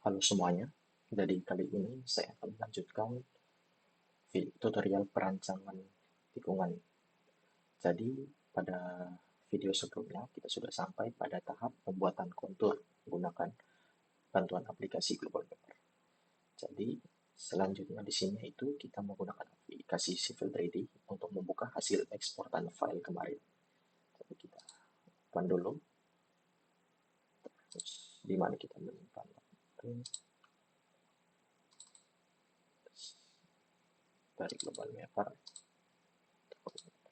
Halo semuanya, jadi kali ini saya akan melanjutkan tutorial perancangan tikungan. Jadi pada video sebelumnya kita sudah sampai pada tahap pembuatan kontur menggunakan bantuan aplikasi Global Mapper. Jadi selanjutnya di sini itu kita menggunakan aplikasi Civil 3D untuk membuka hasil eksportan file kemarin. Jadi kita open dulu, terus di mana kita menyimpan dari Global Mapper.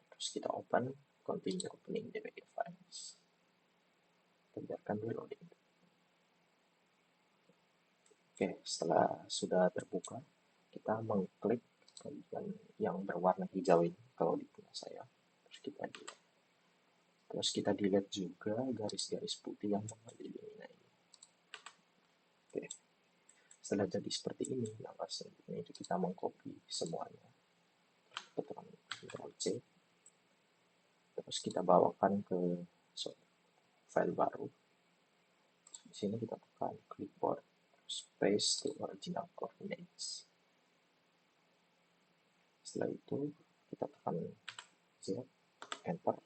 Terus kita open, continue opening DBG files. Biarkan dulu loading. Oke, setelah sudah terbuka, kita mengklik bagian yang berwarna hijau ini kalau di punya saya. Terus kita delete juga garis-garis putih yang mengelilinginya ini. Oke, setelah jadi seperti ini, langkah selanjutnya itu kita mengcopy semuanya. Tekan Ctrl C. Terus kita bawakan ke file baru. Di sini kita tekan clipboard, paste to original coordinates. Setelah itu kita tekan Z, enter,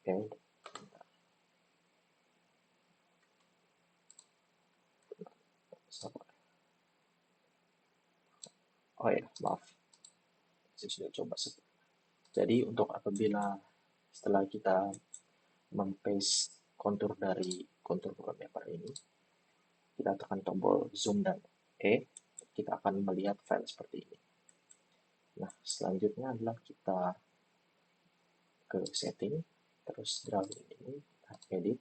and enter. Oh ya, maaf, saya sudah coba sebelumnya. Jadi untuk apabila setelah kita mempaste kontur dari kontur Global Mapper ini, kita tekan tombol zoom dan kita akan melihat file seperti ini. Nah, selanjutnya adalah kita ke setting, terus drawing ini, edit.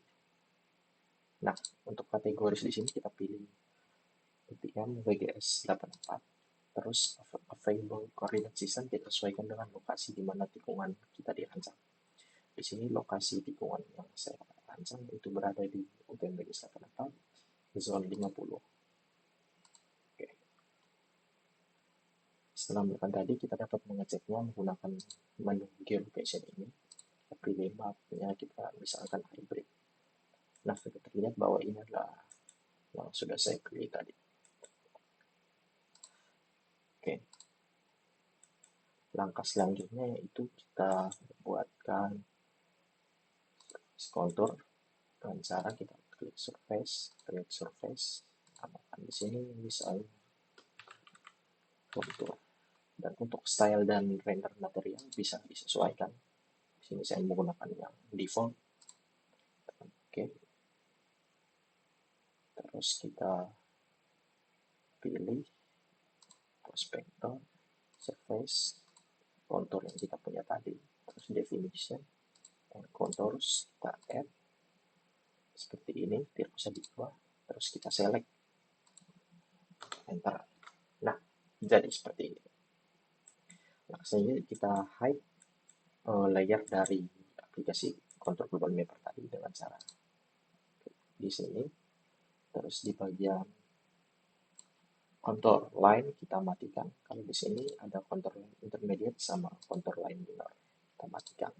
Nah, untuk kategoris di sini kita pilih UTM WGS 84. Terus available coordinate system kita sesuaikan dengan lokasi di mana tikungan kita dirancang. Di sini lokasi tikungan yang saya rancang itu berada di UTM WGS 84, zone 50. Oke. Setelah melakukan tadi, kita dapat mengeceknya menggunakan menu geolocation ini. Kita pilih mapnya, kita misalkan hybrid. Nah, sudah terlihat bahwa ini adalah yang sudah saya pilih tadi. Oke. Langkah selanjutnya yaitu kita buatkan kontur dengan cara kita klik surface, tambahkan di sini misalnya kontur. Dan untuk style dan render material bisa disesuaikan. Di sini saya menggunakan yang default. Oke. Terus kita pilih prospector, surface, kontur yang kita punya tadi, terus definition, and contours kita add seperti ini, tidak usah diubah, terus kita select, enter. Nah, jadi seperti ini. Nah, selanjutnya kita hide layer dari aplikasi kontur Global Mapper tadi dengan cara di sini, terus di bagian kontur line kita matikan. Kalau di sini ada kontur line intermediate sama kontur line minor, kita matikan.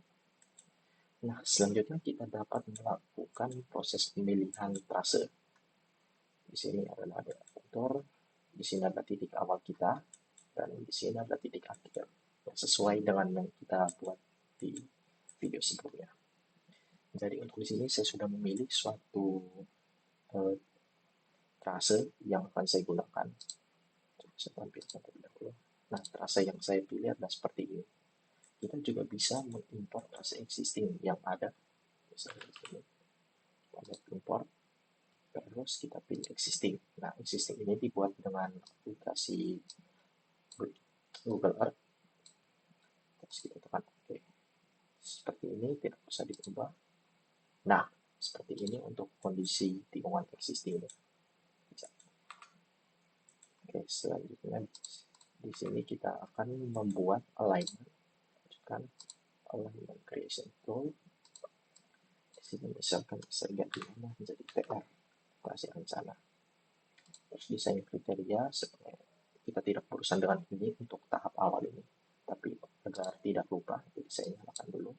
Nah, selanjutnya kita dapat melakukan proses pemilihan trase. Di sini adalah ada kontur, di sini ada titik awal kita, dan di sini ada titik akhir, sesuai dengan yang kita buat di video sebelumnya. Jadi untuk di sini saya sudah memilih suatu trase yang akan saya gunakan. Saya tampilkan terlebih dahulu. Nah, trase yang saya pilih adalah seperti ini. Kita juga bisa mengimport trase existing yang ada. Misalnya di sini, kita import, terus kita pilih existing. Nah, existing ini dibuat dengan aplikasi Google Earth. Terus kita tekan OK. Seperti ini, tidak usah diubah. Nah, seperti ini untuk kondisi tikungan existing. Oke, selanjutnya di sini kita akan membuat alignment. Kan alignment creation tool. Di sini misalkan saya ganti nama menjadi TR, operasi rencana. Terus desain kriteria sebenarnya kita tidak berurusan dengan ini untuk tahap awal ini, tapi agar tidak lupa, jadi saya nyalakan dulu.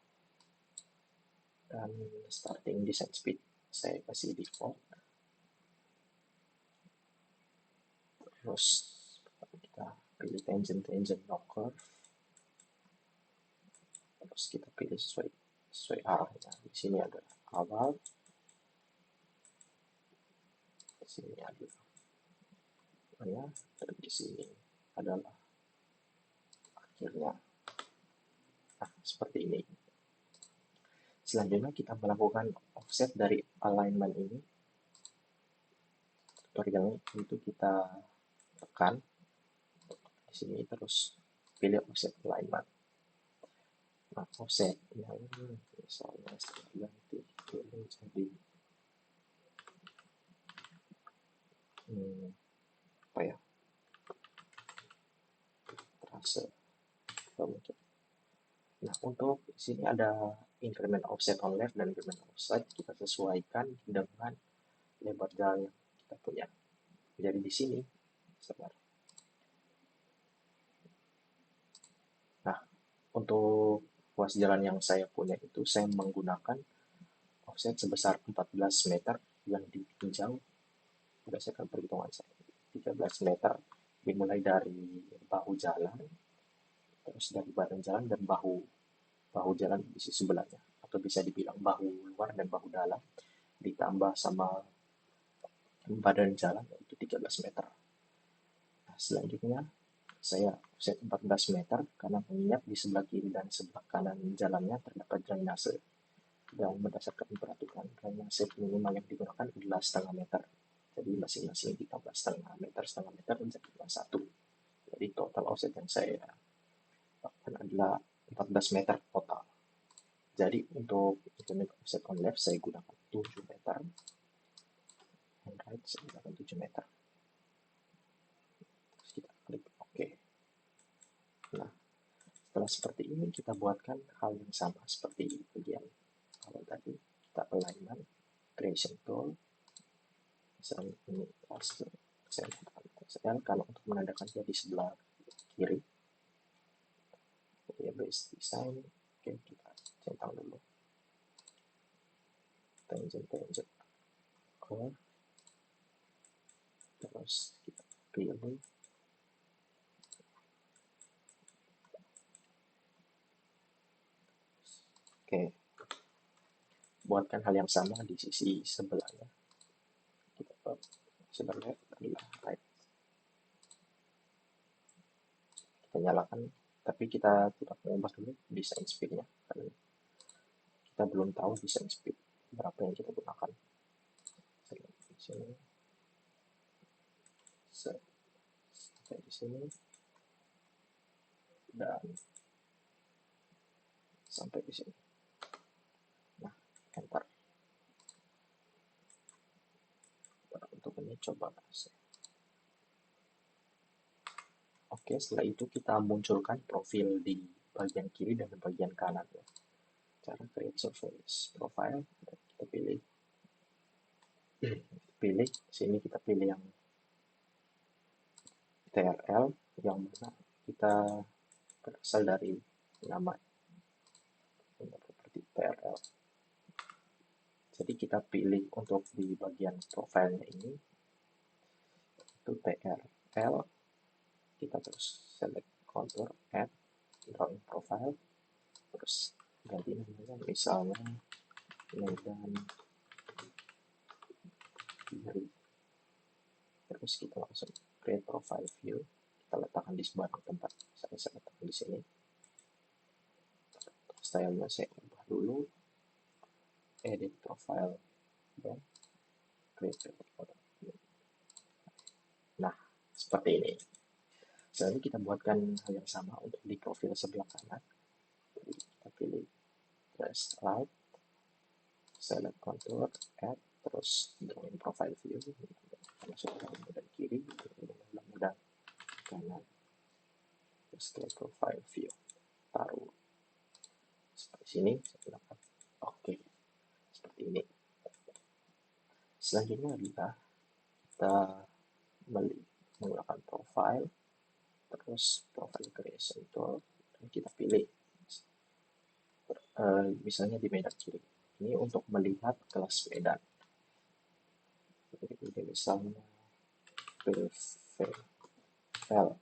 Dan starting design speed saya kasih default. Terus kita pilih tangent no curve, terus kita pilih sesuai arahnya. Di sini ada awal, di sini ada ya, dan di sini adalah akhirnya. Nah, seperti ini. Selanjutnya kita melakukan offset dari alignment ini. Tutorialnya itu kita tekan di sini, terus pilih offset alignment. Nah, offset yang misalnya saya ganti ini jadi apa ya, terasa mungkin. Nah, untuk sini ada increment offset on left dan increment offset, kita sesuaikan dengan lebar jalan yang kita punya. Jadi di sini, sebentar. Nah, untuk ruas jalan yang saya punya itu, saya menggunakan offset sebesar 14 meter yang ditinjau berdasarkan perhitungan saya. 13 meter dimulai dari bahu jalan, terus dari badan jalan dan bahu jalan di sisi sebelahnya, atau bisa dibilang bahu luar dan bahu dalam, ditambah sama badan jalan, yaitu 13 meter. Nah, selanjutnya saya offset 14 meter karena mengingat di sebelah kiri dan sebelah kanan jalannya terdapat drainase, dan berdasarkan peraturan drainase minimal yang digunakan adalah setengah meter. Jadi masing-masing ditambah setengah meter menjadi 1. Jadi total offset yang saya lakukan adalah 14 meter total. Jadi untuk increment offset on left saya gunakan 7 meter, on right saya gunakan 7 meter. Terus kita klik OK. Nah, setelah seperti ini kita buatkan hal yang sama seperti bagian awal tadi. Kita alignment, creation tool, misalnya ini cluster, saya menggunakan kalau untuk menandakan dia di sebelah kiri. Ya, base design. Oke, kita centang dulu tangent curve, terus kita pilih oke, buatkan hal yang sama di sisi sebelahnya. Kita sebelah left adalah right, kita nyalakan, tapi kita tidak mengubah dulu design speednya karena kita belum tahu design speed berapa yang kita gunakan. Di sini sampai di sini dan sampai di sini. Nah, enter. Untuk ini coba oke, setelah itu kita munculkan profil di bagian kiri dan bagian kanan ya. Cara create surface profile, kita pilih sini, kita pilih yang TRL yang mana kita berasal dari nama properti TRL. Jadi kita pilih untuk di bagian profilnya ini itu TRL, kita terus select contour, add drawing profile, terus ganti namanya misalnya Medan kiri, terus kita langsung create profile view, kita letakkan di sebarang tempat. Saya letakkan di sini. Stylenya saya ubah dulu, edit profile dan create profile view. Nah, seperti ini. Selanjutnya kita buatkan hal yang sama untuk di profil sebelah kanan. Jadi kita pilih press right, select contour, add, terus drawing profile view, masukkan dan kiri, dan kanan, terus create profile view, taruh seperti sini. Oke, seperti ini. Selanjutnya adalah kita menggunakan profile, terus profile creation tool, dan kita pilih misalnya di Medan kiri. Ini untuk melihat kelas Medan. Jadi misalnya file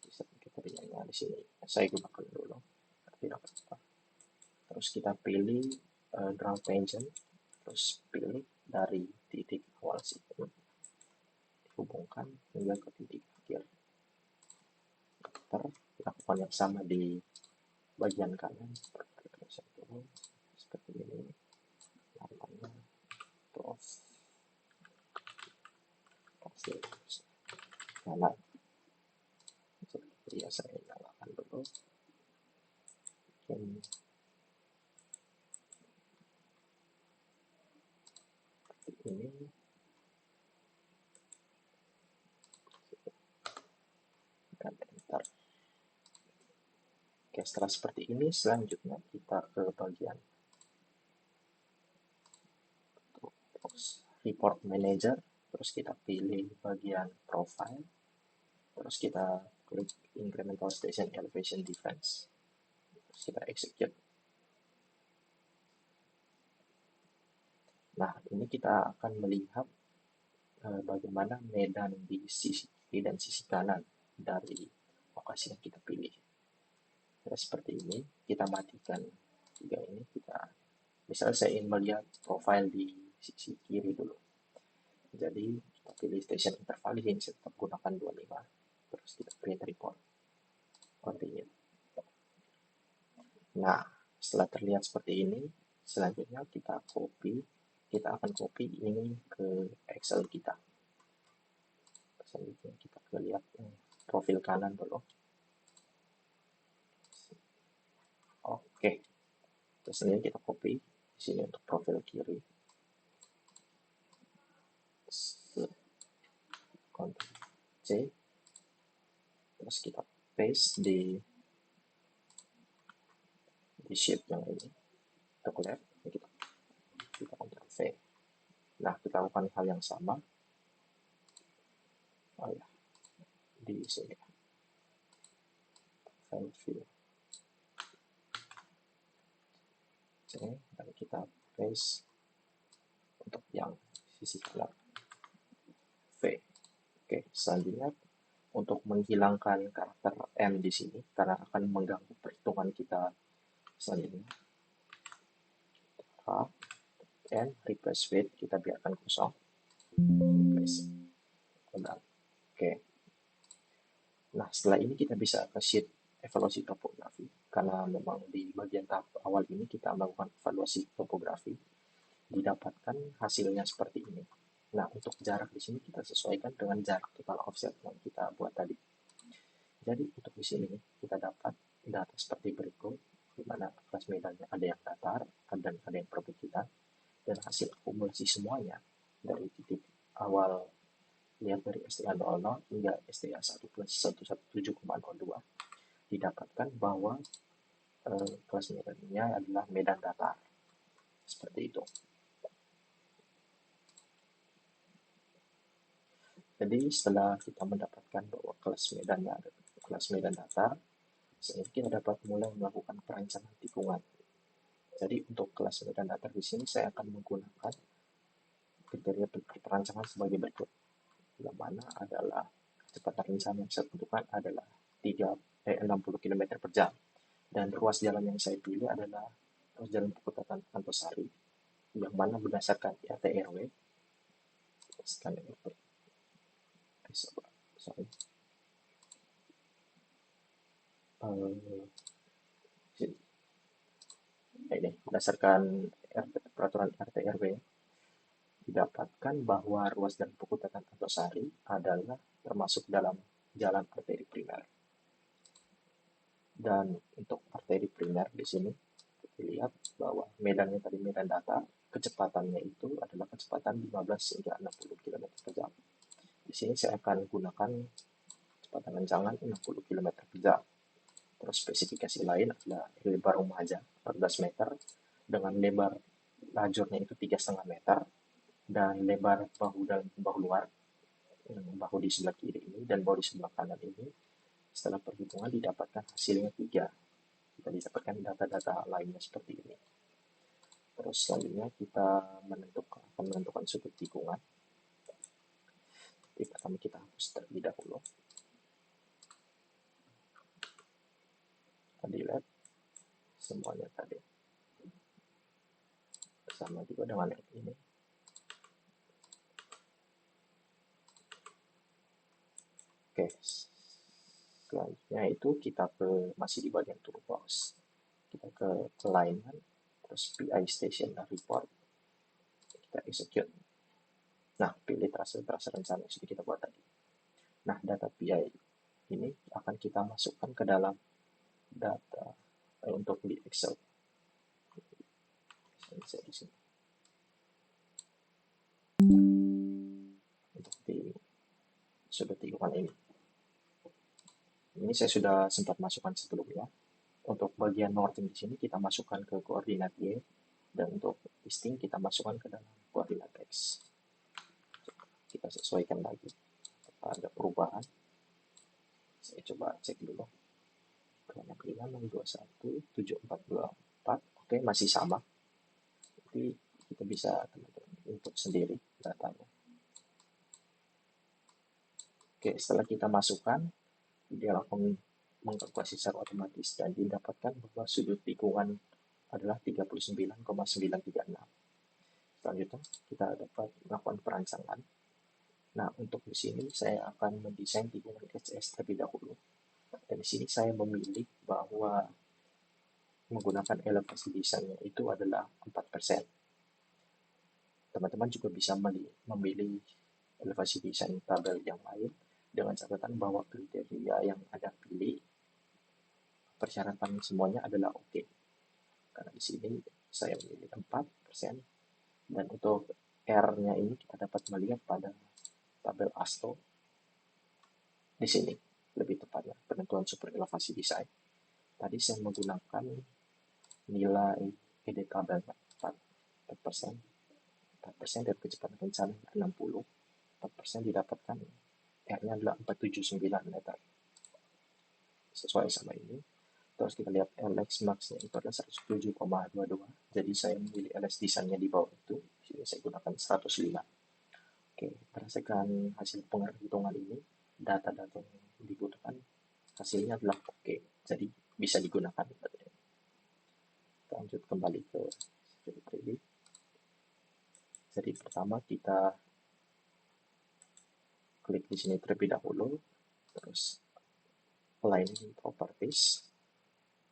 bisa kita pilihnya di sini. Saya gunakan dulu, tidak apa-apa. Terus kita pilih draw tangent, terus pilih dari titik awal situ dihubungkan hingga ke titik akhir. Lakukan yang sama di bagian kanan seperti ini, namanya close kanan. Jadi ya saya nyalakan dulu. Seperti ini. Dan enter. Oke, setelah seperti ini, selanjutnya kita ke bagian report manager, terus kita pilih bagian profile, terus kita klik incremental station elevation defense, terus kita execute. Nah, ini kita akan melihat bagaimana medan di sisi kiri dan sisi kanan dari lokasi yang kita pilih. Ya, seperti ini, kita matikan tiga ini, misalnya saya ingin melihat profile di sisi kiri dulu. Jadi kita pilih station interval, di sini saya tetap gunakan 25. Terus kita create report. Continue. Nah, setelah terlihat seperti ini, selanjutnya kita akan copy ini ke Excel kita. Selanjutnya kita lihat profil kanan dulu. Oke. Terus ini kita copy di sini untuk profil kiri. Ctrl C, terus kita paste di sheet yang ini, kita left, kita Ctrl V. Nah, kita lakukan hal yang sama. Di sini file view. Oke, dan kita paste untuk yang sisi kanan V. Oke, selanjutnya untuk menghilangkan karakter M di sini karena akan mengganggu perhitungan kita selanjutnya. And replace with, kita biarkan kosong. Replace. Oke. Nah, setelah ini kita bisa ke sheet evaluasi topografi karena memang di bagian tahap awal ini kita melakukan evaluasi topografi, didapatkan hasilnya seperti ini. Nah, untuk jarak di sini kita sesuaikan dengan jarak total offset yang kita buat tadi. Jadi untuk di sini kita dapat data seperti berikut, di mana kelas medannya ada yang datar dan ada yang perbukitan, dan hasil akumulasi semuanya dari titik awal, lihat dari STA 00 hingga STA 1 plus 117,02, didapatkan bahwa kelas medannya adalah medan datar. Seperti itu. Jadi setelah kita mendapatkan bahwa kelas medannya ada kelas medan datar, sehingga kita dapat mulai melakukan perencanaan tikungan. Jadi untuk kelas medan datar di sini saya akan menggunakan kriteria perancangan sebagai berikut. Yang mana adalah kecepatan rencana yang saya tentukan adalah 60 km per jam. Dan ruas jalan yang saya pilih adalah ruas jalan Perkutatan Antasari, yang mana berdasarkan RT RW. Ini berdasarkan peraturan RT RW, didapatkan bahwa ruas jalan Perkutatan Antasari adalah termasuk dalam jalan arteri primer. Dan untuk arteri primer di sini dilihat bahwa medannya tadi medan datar, kecepatannya itu adalah kecepatan 15 hingga 60 km per jam. Di sini saya akan gunakan kecepatan rencangan 60 km per jam. Terus spesifikasi lain adalah lebar remaja 14 meter dengan lebar lajurnya itu 3,5 meter dan lebar bahu dan bahu luar, bahu di sebelah kiri ini dan bahu di sebelah kanan ini, setelah perhitungan didapatkan hasilnya 3. Kita didapatkan data-data lainnya seperti ini. Terus selanjutnya kita akan menentukan sudut tikungan. Jadi pertama kita hapus terlebih dahulu. Delete semuanya tadi. Sama juga dengan yang ini. Oke, selanjutnya itu kita masih di bagian toolbox. Kita ke alignment, terus PI station dan report. Kita execute. Nah, pilih tracer rencana yang sudah kita buat tadi. Nah, data PI ini akan kita masukkan ke dalam data untuk di Excel. Saya di sini. Untuk di sudut tikungan ini. Ini saya sudah sempat masukkan sebelumnya. Untuk bagian northing di sini kita masukkan ke koordinat Y, dan untuk easting kita masukkan ke dalam koordinat X. Kita sesuaikan lagi. Ada perubahan. Saya coba cek dulu. Karena 56217424. Oke, masih sama. Jadi kita bisa teman-teman input sendiri datanya. Oke, setelah kita masukkan, dia akan mengkalkulasi secara otomatis dan didapatkan bahwa sudut tikungan adalah 39,936. Selanjutnya kita dapat melakukan perancangan. Nah, untuk di sini saya akan mendesain tikungan HS terlebih dahulu. Dan di sini saya memilih bahwa menggunakan elevasi desainnya itu adalah 4%. Teman-teman juga bisa memilih elevasi desain tabel yang lain dengan catatan bahwa kriteria yang Anda pilih persyaratan semuanya adalah oke. Karena di sini saya memilih 4%, dan untuk R-nya ini kita dapat melihat pada tabel ASTO di sini, lebih tepatnya penentuan super elevasi desain. Tadi saya menggunakan nilai ED tabel 4%, 4% dari kecepatan rencana 60, 4% didapatkan R-nya adalah 479 meter. Sesuai sama ini. Terus kita lihat LX max-nya itu adalah 107,22. Jadi saya memilih LS desainnya di bawah itu. Sini saya gunakan 105. Oke, berdasarkan hasil penghitungan ini, data-data yang dibutuhkan hasilnya adalah oke. Jadi bisa digunakan. Kita lanjut kembali ke Civil 3D. Jadi pertama kita klik di sini terlebih dahulu, terus aligning properties,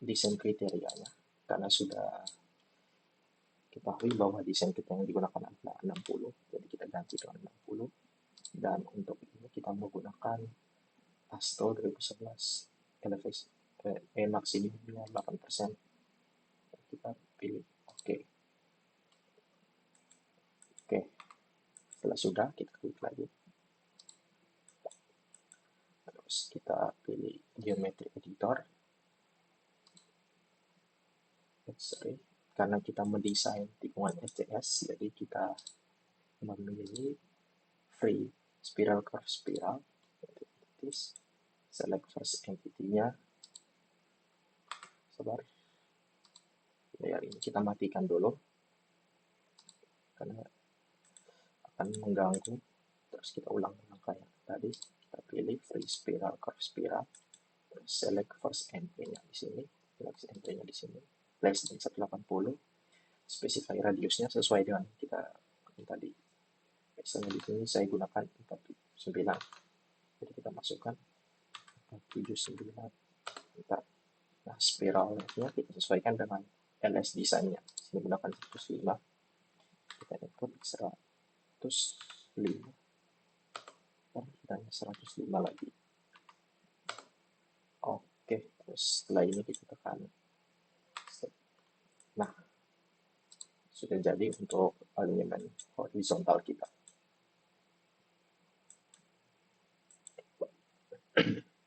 desain kriterianya, karena sudah ketahui bahwa desain kita yang digunakan adalah 60, jadi kita ganti dengan 60. Dan untuk ini kita menggunakan ASTO 2011 elevasi max ini 8%. Kita pilih oke. Oke, setelah sudah kita klik lagi. Terus kita pilih geometry editor. Sorry, karena kita mendesain tikungan STS, jadi kita memilih free spiral curve spiral. Select first entity-nya. Sabar. Layar ini kita matikan dulu karena akan mengganggu. Terus kita ulang langkah yang tadi. Kita pilih free spiral curve spiral. Terus select first entry-nya di sini. Select entry-nya di sini. Less than 180. Specify radiusnya sesuai dengan kita tadi. Misalnya di sini saya gunakan 49. Jadi kita masukkan 479. Nah, spiralnya kita sesuaikan dengan LS desainnya. Sini gunakan 105. Kita input 105. Dan 105 lagi. Oke, terus setelah ini kita tekan. Nah, sudah jadi untuk alignment horizontal kita.